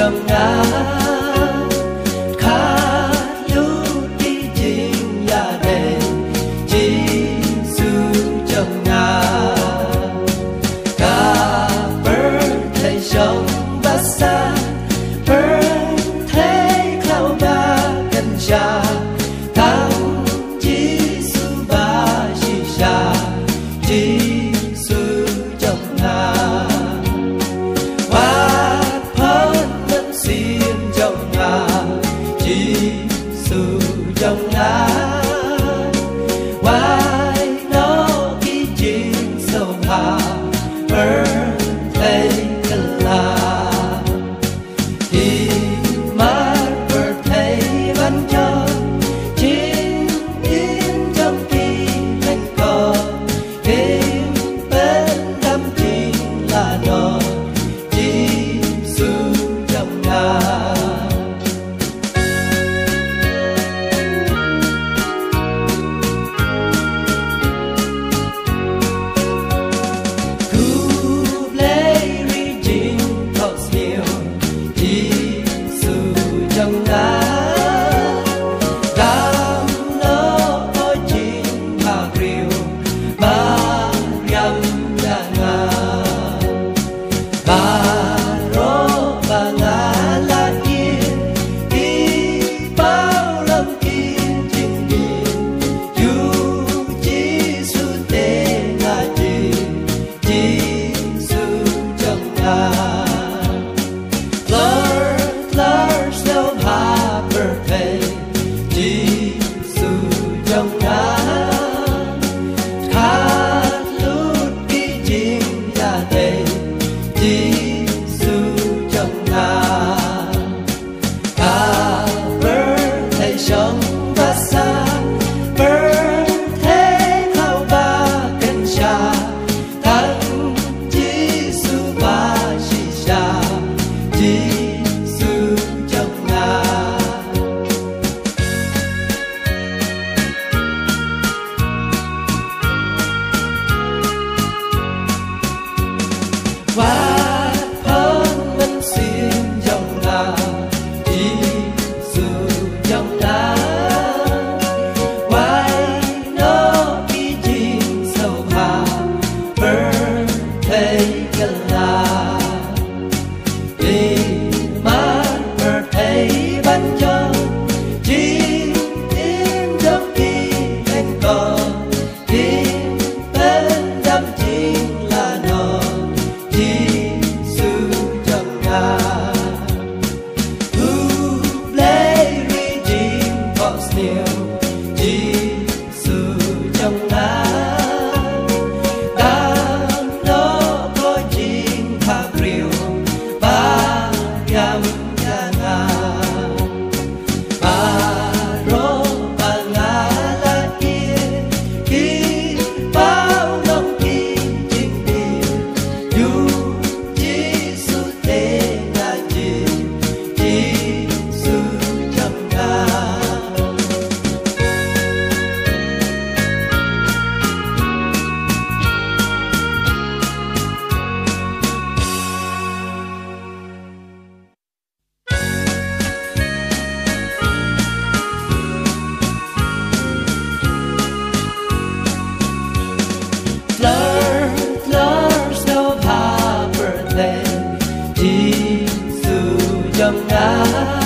trong ngã khá lúc đi chính nhà đền Giêsu trong ngã cả birthday trong bát xa birthday khao ba cần cha thắng Giêsu ba chi cha Giêsu trong ngã trong ngã why nó khi chuyện sâu hà birthday kala thì mát birthday vẫn cho chính in trong khi thành có game bên đám chính là nó Giêsu trong ngã trong ngã